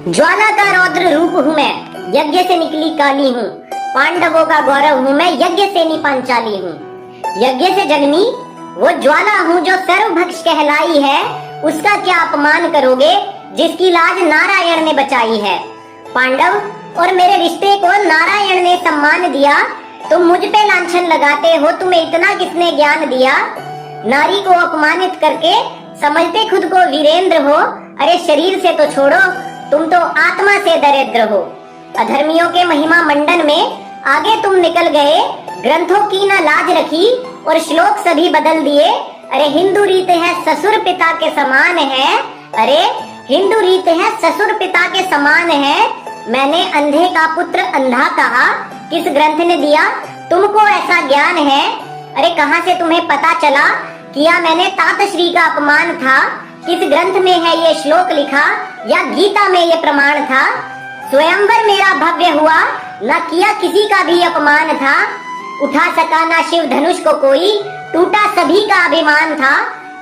ज्वाला का रौद्र रूप हूँ मैं, यज्ञ से निकली काली हूँ। पांडवों का गौरव हूँ मैं, यज्ञ से नी पांचाली हूँ। यज्ञ से जगनी वो ज्वाला हूँ जो सर्वभक्ष कहलाई है। उसका क्या अपमान करोगे जिसकी लाज नारायण ने बचाई है। पांडव और मेरे रिश्ते को नारायण ने सम्मान दिया, तुम मुझ पे लांछन लगाते हो। तुम्हें इतना किसने ज्ञान दिया। नारी को अपमानित करके समझते खुद को वीरेंद्र हो। अरे शरीर से तो छोड़ो, तुम तो आत्मा से दरिद्र हो। अधर्मियों के महिमा मंडन में आगे तुम निकल गए। ग्रंथों की ना लाज रखी और श्लोक सभी बदल दिए। अरे हिंदू रीत है ससुर पिता के समान है। अरे हिंदू रीत है ससुर पिता के समान है। मैंने अंधे का पुत्र अंधा कहा, किस ग्रंथ ने दिया तुमको ऐसा ज्ञान है। अरे कहाँ से तुम्हें पता चला, किया मैंने तात श्री का अपमान था। किस ग्रंथ में है ये श्लोक लिखा, या गीता में ये प्रमाण था। स्वयंवर मेरा भव्य हुआ, न किया किसी का भी अपमान था। उठा सका ना शिव धनुष को कोई, टूटा सभी का अभिमान था।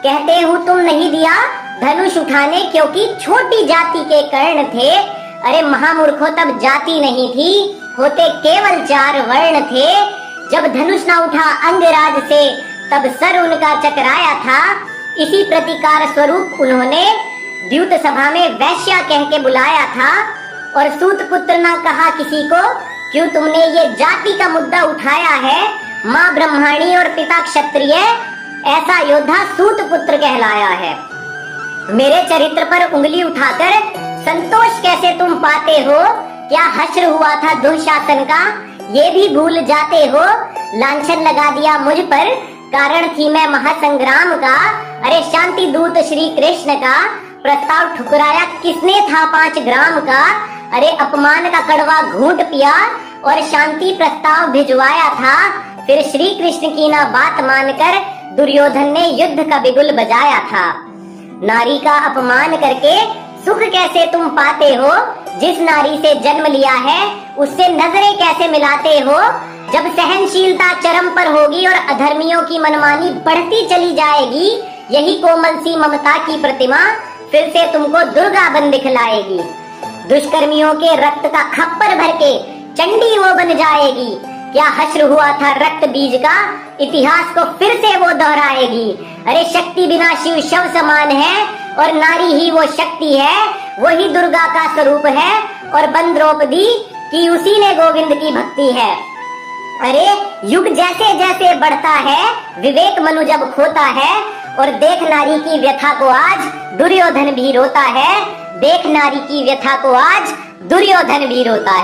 कहते हूँ तुम नहीं दिया धनुष उठाने, क्योंकि छोटी जाति के कर्ण थे। अरे महामूर्खों, तब जाति नहीं थी, होते केवल 4 वर्ण थे। जब धनुष ना उठा अंगराज से, तब सर उनका चकराया था। इसी प्रतिकार स्वरूप उन्होंने द्यूत सभा में वैश्या कह के बुलाया था। और सूत पुत्र ना कहा किसी को, क्यों तुमने ये जाति का मुद्दा उठाया है। माँ ब्रह्माणी और पिता क्षत्रिय, ऐसा योद्धा सूत पुत्र कहलाया है। मेरे चरित्र पर उंगली उठाकर संतोष कैसे तुम पाते हो। क्या हश्र हुआ था दुशासन का, ये भी भूल जाते हो। लांछन लगा दिया मुझ पर, कारण थी मैं महासंग्राम का। अरे शांति दूत श्री कृष्ण का प्रस्ताव ठुकराया किसने था 5 ग्राम का। अरे अपमान का कड़वा घूंट पिया और शांति प्रस्ताव भिजवाया था। फिर श्री कृष्ण की ना बात मानकर दुर्योधन ने युद्ध का बिगुल बजाया था। नारी का अपमान करके सुख कैसे तुम पाते हो। जिस नारी से जन्म लिया है उससे नजरें कैसे मिलाते हो। जब सहनशीलता चरम पर होगी और अधर्मियों की मनमानी बढ़ती चली जाएगी, यही कोमल सी ममता की प्रतिमा फिर से तुमको दुर्गा बन दिखलाएगी। दुष्कर्मियों के रक्त का खप्पर भर के चंडी वो बन जाएगी। क्या हश्र हुआ था रक्त बीज का, इतिहास को फिर से वो दोहराएगी। अरे शक्ति बिना शिव शव समान है, और नारी ही वो शक्ति है। वही दुर्गा का स्वरूप है, और बन द्रौपदी की उसी ने गोविंद की भक्ति है। अरे युग जैसे जैसे बढ़ता है, विवेक मनु जब खोता है। और देख नारी की व्यथा को आज दुर्योधन भी रोता है। देख नारी की व्यथा को आज दुर्योधन भी रोता है।